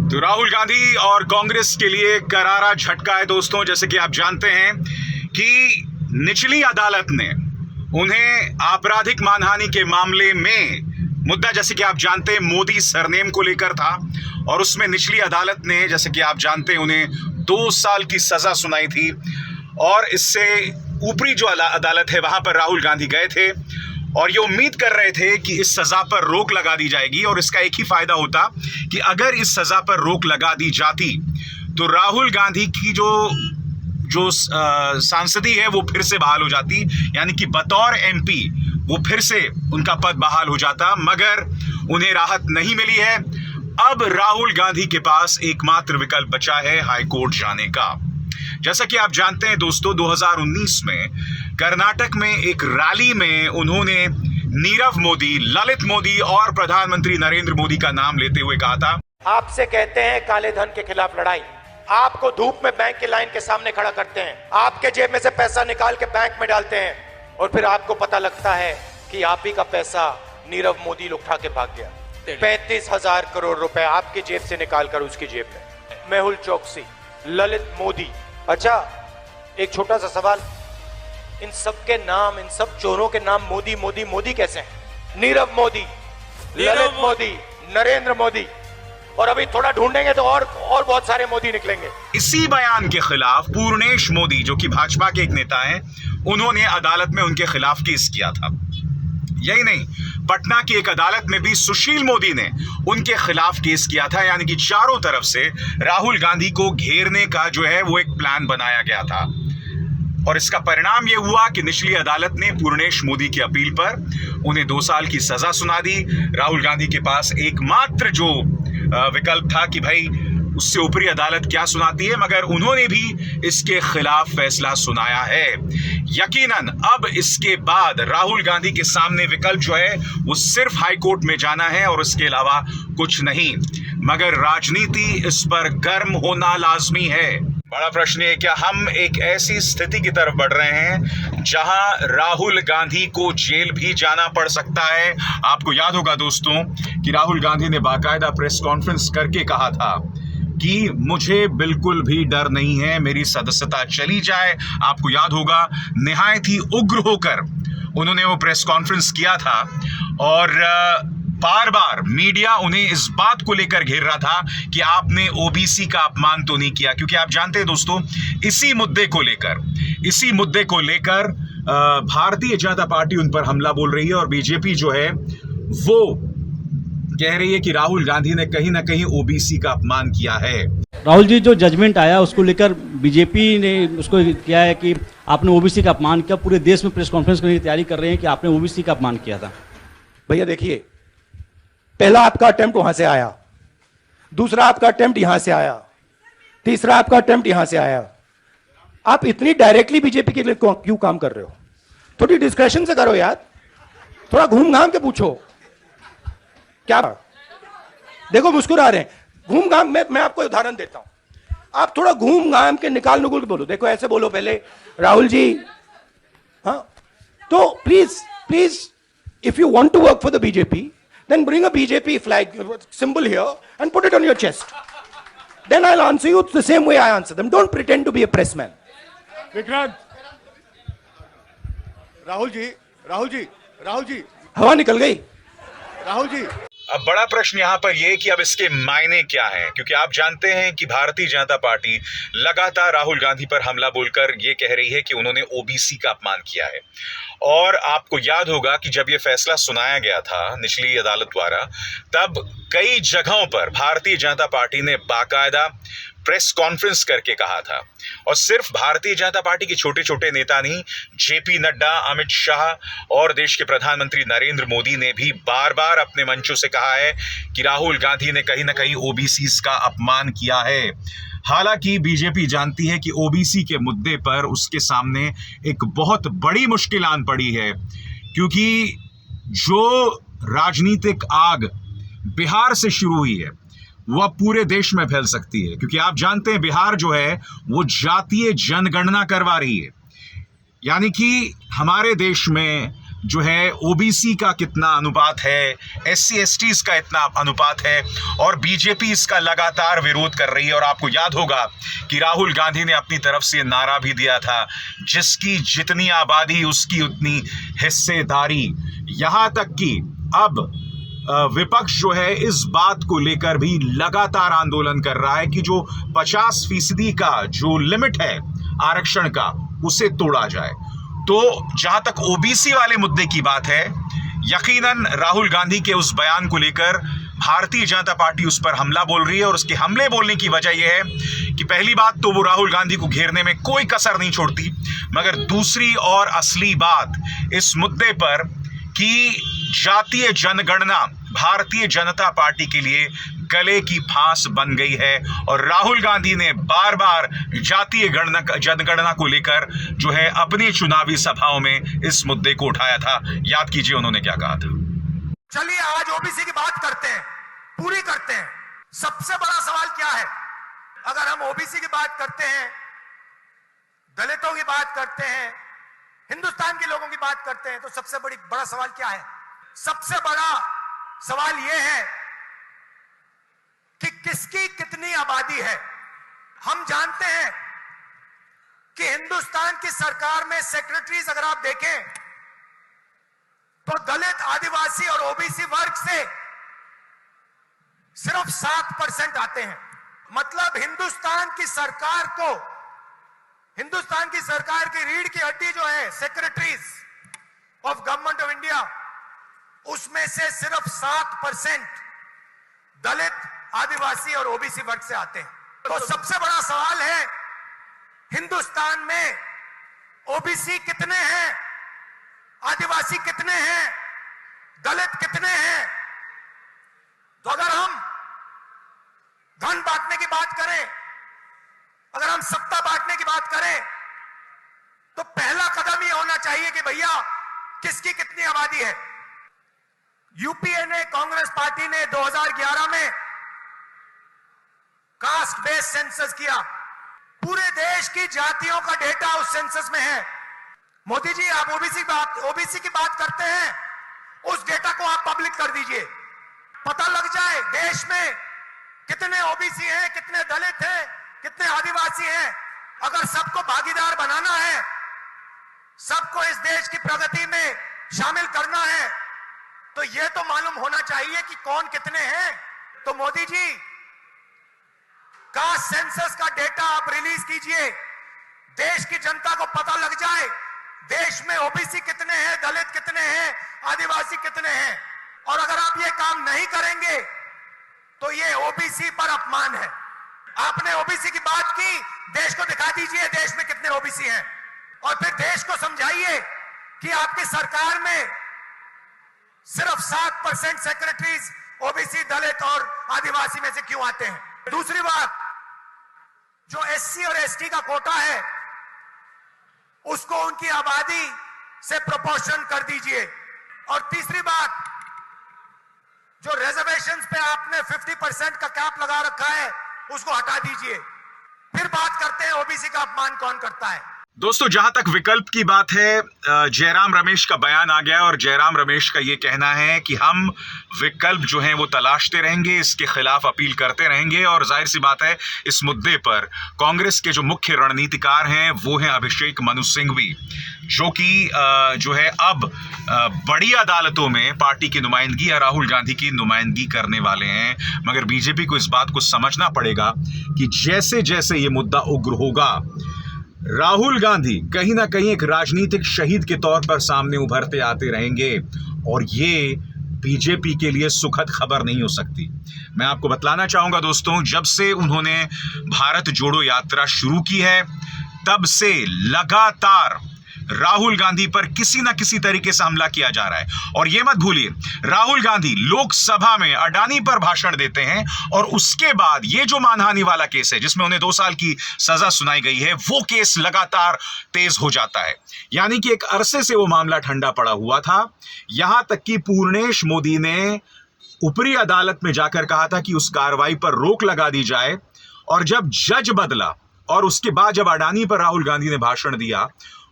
तो राहुल गांधी और कांग्रेस के लिए करारा झटका है दोस्तों। जैसे कि आप जानते हैं कि निचली अदालत ने उन्हें आपराधिक मानहानि के मामले में मुद्दा, जैसे कि आप जानते हैं, मोदी सरनेम को लेकर था और उसमें निचली अदालत ने, जैसे कि आप जानते हैं, उन्हें 2 साल की सजा सुनाई थी। और इससे ऊपरी जो अदालत है वहां पर राहुल गांधी गए थे और ये उम्मीद कर रहे थे कि इस सजा पर रोक लगा दी जाएगी और इसका एक ही फायदा होता कि अगर इस सजा पर रोक लगा दी जाती तो राहुल गांधी की जो सांसदी है वो फिर से बहाल हो जाती, यानी कि बतौर एमपी वो फिर से उनका पद बहाल हो जाता। मगर उन्हें राहत नहीं मिली है। अब राहुल गांधी के पास एकमात्र विकल्प बचा है हाईकोर्ट जाने का। जैसा कि आप जानते हैं दोस्तों, 2019 में कर्नाटक में एक रैली में उन्होंने नीरव मोदी, ललित मोदी और प्रधानमंत्री नरेंद्र मोदी का नाम लेते हुए कहा था, आपसे कहते हैं काले धन के खिलाफ लड़ाई। आपको धूप में बैंक की लाइन के सामने खड़ा करते हैं, आपके जेब में से पैसा निकाल के बैंक में डालते हैं और फिर आपको पता लगता है कि आप ही का पैसा नीरव मोदी उठा के भाग गया। 35,000 करोड़ रुपए आपकी जेब से निकालकर उसकी जेब में। मेहुल चोकसी, ललित मोदी। अच्छा, एक छोटा सा सवाल, इन सब के नाम, इन सब चोरों के नाम मोदी मोदी मोदी कैसे हैं? नीरव मोदी, ललित मोदी, नरेंद्र मोदी, और अभी थोड़ा ढूंढेंगे तो और बहुत सारे मोदी निकलेंगे। इसी बयान के खिलाफ पूर्णेश मोदी, जो कि भाजपा के एक नेता हैं, उन्होंने अदालत में उनके खिलाफ केस किया था। यही नहीं, पटना की एक अदालत में भी सुशील मोदी ने उनके खिलाफ केस किया था। यानी कि चारों तरफ से राहुल गांधी को घेरने का जो है वो एक प्लान बनाया गया था और इसका परिणाम यह हुआ कि निचली अदालत ने पूर्णेश मोदी की अपील पर उन्हें 2 साल की सजा सुना दी। राहुल गांधी के पास एकमात्र जो विकल्प था कि भाई उससे ऊपरी अदालत क्या सुनाती है, मगर उन्होंने भी इसके खिलाफ फैसला सुनाया है। यकीनन अब इसके बाद राहुल गांधी के सामने विकल्प जो है वो सिर्फ हाई कोर्ट में जाना है और इसके अलावा कुछ नहीं। मगर राजनीति इस पर गर्म होना लाजमी है। बड़ा प्रश्न है, क्या हम एक ऐसी स्थिति की तरफ बढ़ रहे हैं जहां राहुल गांधी को जेल भी जाना पड़ सकता है? आपको याद होगा दोस्तों कि राहुल गांधी ने बाकायदा प्रेस कॉन्फ्रेंस करके कहा था कि मुझे बिल्कुल भी डर नहीं है, मेरी सदस्यता चली जाए। आपको याद होगा, निहायत ही उग्र होकर उन्होंने वो प्रेस कॉन्फ्रेंस किया था और बार बार मीडिया उन्हें इस बात को लेकर घेर रहा था कि आपने ओबीसी का अपमान तो नहीं किया। क्योंकि आप जानते हैं दोस्तों, इसी मुद्दे को लेकर भारतीय जनता पार्टी उन पर हमला बोल रही है और बीजेपी जो है वो कह रही है कि राहुल गांधी ने कहीं ना कहीं ओबीसी का अपमान किया है। राहुल जी, जो जजमेंट आया उसको लेकर बीजेपी ने उसको किया है कि आपने ओबीसी का अपमान किया। पूरे देश में प्रेस कॉन्फ्रेंस करने की तैयारी कर रहे हैं कि आपने ओबीसी का अपमान किया था। भैया देखिए, पहला आपका अटेम्प्ट वहां से आया, दूसरा आपका अटेम्प्ट यहां से आया, तीसरा आपका अटेम्प्ट यहां से आया। आप इतनी डायरेक्टली बीजेपी के लिए क्यों काम कर रहे हो? थोड़ी डिस्कशन से करो यार, थोड़ा घूम घाम के पूछो। क्या देखो मुस्कुरा रहे हैं, घूम घाम। मैं आपको उदाहरण देता हूं, आप थोड़ा घूम घाम के निकाल नुकुल के बोलो। देखो ऐसे बोलो पहले, राहुल जी, हाँ, तो please if you want to work for the BJP then bring a BJP flag symbol here and put it on your chest. Then I'll answer you the same way I answer them. Don't pretend to be a pressman. Vikrant, Rahul ji, हवा निकल गई। राहुल जी, अब बड़ा प्रश्न यहां पर यह कि अब इसके मायने क्या हैं, क्योंकि आप जानते हैं कि भारतीय जनता पार्टी लगातार राहुल गांधी पर हमला बोलकर यह कह रही है कि उन्होंने ओबीसी का अपमान किया है। और आपको याद होगा कि जब यह फैसला सुनाया गया था निचली अदालत द्वारा, तब कई जगहों पर भारतीय जनता पार्टी ने बाकायदा प्रेस कॉन्फ्रेंस करके कहा था। और सिर्फ भारतीय जनता पार्टी के छोटे छोटे नेता नहीं, जेपी नड्डा, अमित शाह और देश के प्रधानमंत्री नरेंद्र मोदी ने भी बार बार अपने मंचों से कहा है कि राहुल गांधी ने कहीं ना कहीं ओबीसी का अपमान किया है। हालांकि बीजेपी जानती है कि ओबीसी के मुद्दे पर उसके सामने एक बहुत बड़ी मुश्किल आन पड़ी है, क्योंकि जो राजनीतिक आग बिहार से शुरू हुई है वो अब पूरे देश में फैल सकती है। क्योंकि आप जानते हैं बिहार जो है वो जातीय जनगणना करवा रही है, यानी कि हमारे देश में जो है ओबीसी का कितना अनुपात है, एससी एसटीज का इतना अनुपात है, और बीजेपी इसका लगातार विरोध कर रही है। और आपको याद होगा कि राहुल गांधी ने अपनी तरफ से नारा भी दिया था, जिसकी जितनी आबादी उसकी उतनी हिस्सेदारी। यहां तक कि अब विपक्ष जो है इस बात को लेकर भी लगातार आंदोलन कर रहा है कि जो 50% का जो लिमिट है आरक्षण का, उसे तोड़ा जाए। तो जहां तक ओबीसी वाले मुद्दे की बात है, यकीनन राहुल गांधी के उस बयान को लेकर भारतीय जनता पार्टी उस पर हमला बोल रही है। और उसके हमले बोलने की वजह यह है कि पहली बात तो वो राहुल गांधी को घेरने में कोई कसर नहीं छोड़ती, मगर दूसरी और असली बात इस मुद्दे पर कि जातीय जनगणना भारतीय जनता पार्टी के लिए गले की फांस बन गई है। और राहुल गांधी ने बार बार जातीय जनगणना को लेकर जो है अपनी चुनावी सभाओं में इस मुद्दे को उठाया था। याद कीजिए उन्होंने क्या कहा था। चलिए आज ओबीसी की बात करते हैं, पूरी करते हैं। सबसे बड़ा सवाल क्या है? अगर हम ओबीसी की बात करते हैं, दलितों की बात करते हैं, हिंदुस्तान के लोगों की बात करते हैं, तो सबसे बड़ा सवाल क्या है? सबसे बड़ा सवाल यह है कि किसकी कितनी आबादी है। हम जानते हैं कि हिंदुस्तान की सरकार में सेक्रेटरीज अगर आप देखें तो दलित, आदिवासी और ओबीसी वर्ग से सिर्फ 7% आते हैं। मतलब हिंदुस्तान की सरकार को, हिंदुस्तान की सरकार की रीढ़ की हड्डी जो है secretaries of government of India, उसमें से सिर्फ 7% दलित, आदिवासी और ओबीसी वर्ग से आते हैं। तो सबसे बड़ा सवाल है हिंदुस्तान में ओबीसी कितने हैं, आदिवासी कितने हैं, दलित कितने हैं। तो अगर हम धन बांटने की बात करें, अगर हम सत्ता बांटने की बात करें, तो पहला कदम यह होना चाहिए कि भैया किसकी कितनी आबादी है। यूपीए ने, कांग्रेस पार्टी ने 2011 में कास्ट बेस्ड सेंसस किया। पूरे देश की जातियों का डेटा उस सेंसस में है। मोदी जी, आप ओबीसी की बात करते हैं, उस डेटा को आप पब्लिक कर दीजिए, पता लग जाए देश में कितने ओबीसी हैं, कितने दलित हैं, कितने आदिवासी हैं। अगर सबको भागीदार बनाना है, सबको इस देश की प्रगति में शामिल करना है, तो यह तो मालूम होना चाहिए कि कौन कितने हैं। तो मोदी जी, कास्ट सेंसस का डेटा आप रिलीज कीजिए, देश की जनता को पता लग जाए देश में ओबीसी कितने हैं, दलित कितने हैं, आदिवासी कितने हैं। और अगर आप ये काम नहीं करेंगे तो ये ओबीसी पर अपमान है। आपने ओबीसी की बात की, देश को दिखा दीजिए देश में कितने ओबीसी हैं, और फिर देश को समझाइए कि आपकी सरकार में सिर्फ 7% सेक्रेटरीज ओबीसी, दलित और आदिवासी में से क्यों आते हैं। दूसरी बात, जो एससी और एसटी का कोटा है, उसको उनकी आबादी से प्रोपोर्शन कर दीजिए। और तीसरी बात, जो रिजर्वेशंस पे आपने 50% का कैप लगा रखा है, उसको हटा दीजिए। फिर बात करते हैं ओबीसी का अपमान कौन करता है। दोस्तों, जहां तक विकल्प की बात है, जयराम रमेश का बयान आ गया और जयराम रमेश का यह कहना है कि हम विकल्प जो हैं वो तलाशते रहेंगे, इसके खिलाफ अपील करते रहेंगे। और जाहिर सी बात है, इस मुद्दे पर कांग्रेस के जो मुख्य रणनीतिकार हैं वो हैं अभिषेक मनु सिंघवी, जो कि जो है अब बड़ी अदालतों में पार्टी की नुमाइंदगी या राहुल गांधी की नुमाइंदगी करने वाले हैं। मगर बीजेपी को इस बात को समझना पड़ेगा कि जैसे जैसे ये मुद्दा उग्र होगा, राहुल गांधी कहीं ना कहीं एक राजनीतिक शहीद के तौर पर सामने उभरते आते रहेंगे, और ये बीजेपी के लिए सुखद खबर नहीं हो सकती। मैं आपको बतलाना चाहूंगा दोस्तों, जब से उन्होंने भारत जोड़ो यात्रा शुरू की है, तब से लगातार राहुल गांधी पर किसी ना किसी तरीके से हमला किया जा रहा है। और यह मत भूलिए, राहुल गांधी लोकसभा में अडानी पर भाषण देते हैं और उसके बाद ये जो मानहानि वाला केस है, जिसमें उन्हें 2 साल की सजा सुनाई गई है, वो केस लगातार तेज हो जाता है। यानी कि एक अरसे से वो मामला ठंडा पड़ा हुआ था। यहां तक कि पूर्णेश मोदी ने ऊपरी अदालत में जाकर कहा था कि उस कार्रवाई पर रोक लगा दी जाए। और जब जज बदला और उसके बाद जब अडानी पर राहुल गांधी ने भाषण दिया,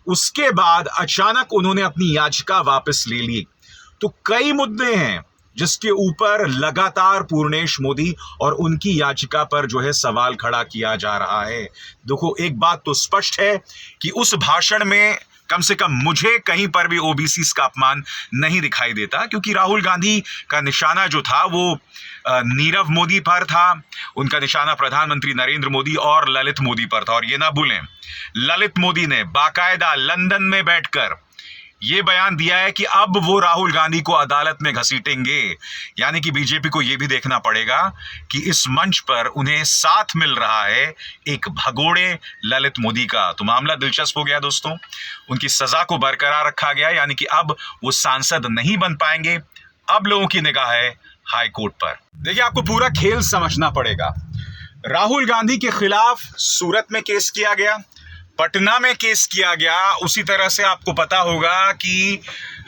उसके बाद अचानक उन्होंने अपनी याचिका वापस ले ली। तो कई मुद्दे हैं जिसके ऊपर लगातार पूर्णेश मोदी और उनकी याचिका पर जो है सवाल खड़ा किया जा रहा है। देखो, एक बात तो स्पष्ट है कि उस भाषण में कम से कम मुझे कहीं पर भी ओबीसी का अपमान नहीं दिखाई देता, क्योंकि राहुल गांधी का निशाना जो था वो नीरव मोदी पर था, उनका निशाना प्रधानमंत्री नरेंद्र मोदी और ललित मोदी पर था। और ये ना भूलें, ललित मोदी ने बाकायदा लंदन में बैठकर ये बयान दिया है कि अब वो राहुल गांधी को अदालत में घसीटेंगे। यानी कि बीजेपी को ये भी देखना पड़ेगा कि इस मंच पर उन्हें साथ मिल रहा है एक भगोड़े ललित मोदी का। तो मामला दिलचस्प हो गया दोस्तों, उनकी सजा को बरकरार रखा गया, यानी कि अब वो सांसद नहीं बन पाएंगे। अब लोगों की निगाह है हाई कोर्ट पर। देखिए, आपको पूरा खेल समझना पड़ेगा। राहुल गांधी के खिलाफ सूरत में केस किया गया, पटना में केस किया गया, उसी तरह से आपको पता होगा कि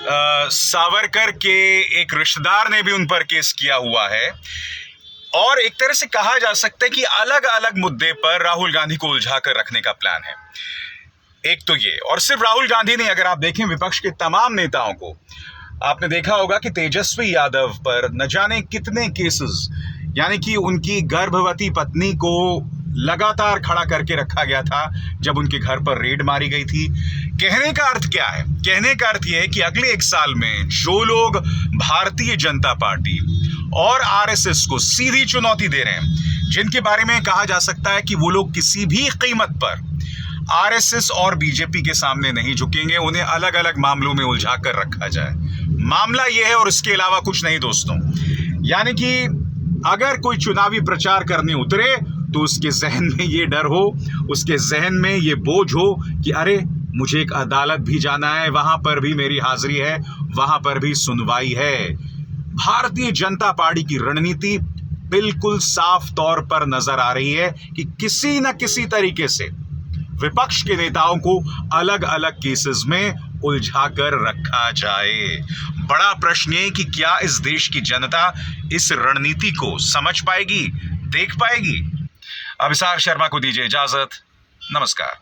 सावरकर के एक रिश्तेदार ने भी उन पर केस किया हुआ है। और एक तरह से कहा जा सकता है कि अलग अलग मुद्दे पर राहुल गांधी को उलझा कर रखने का प्लान है। एक तो ये, और सिर्फ राहुल गांधी नहीं, अगर आप देखें विपक्ष के तमाम नेताओं को, आपने देखा होगा कि तेजस्वी यादव पर न जाने कितने केसेस, यानी कि उनकी गर्भवती पत्नी को लगातार खड़ा करके रखा गया था जब उनके घर पर रेड मारी गई थी। कहने का अर्थ क्या है? कहने का अर्थ यह है कि अगले एक साल में जो लोग भारतीय जनता पार्टी और आरएसएस को सीधी चुनौती दे रहे हैं, जिनके बारे में कहा जा सकता है कि वो लोग किसी भी कीमत पर आरएसएस और बीजेपी के सामने नहीं झुकेंगे, उन्हें अलग अलग मामलों में उलझा कर रखा जाए। मामला यह है और इसके अलावा कुछ नहीं दोस्तों। यानी कि अगर कोई चुनावी प्रचार करने उतरे तो उसके जहन में ये डर हो, उसके जहन में ये बोझ हो कि अरे मुझे एक अदालत भी जाना है, वहां पर भी मेरी हाजिरी है, वहां पर भी सुनवाई है। भारतीय जनता पार्टी की रणनीति बिल्कुल साफ तौर पर नजर आ रही है कि किसी न किसी तरीके से विपक्ष के नेताओं को अलग अलग केसेस में उलझा कर रखा जाए। बड़ा प्रश्न है कि क्या इस देश की जनता इस रणनीति को समझ पाएगी, देख पाएगी? अभिषेक शर्मा को दीजिए इजाजत। नमस्कार।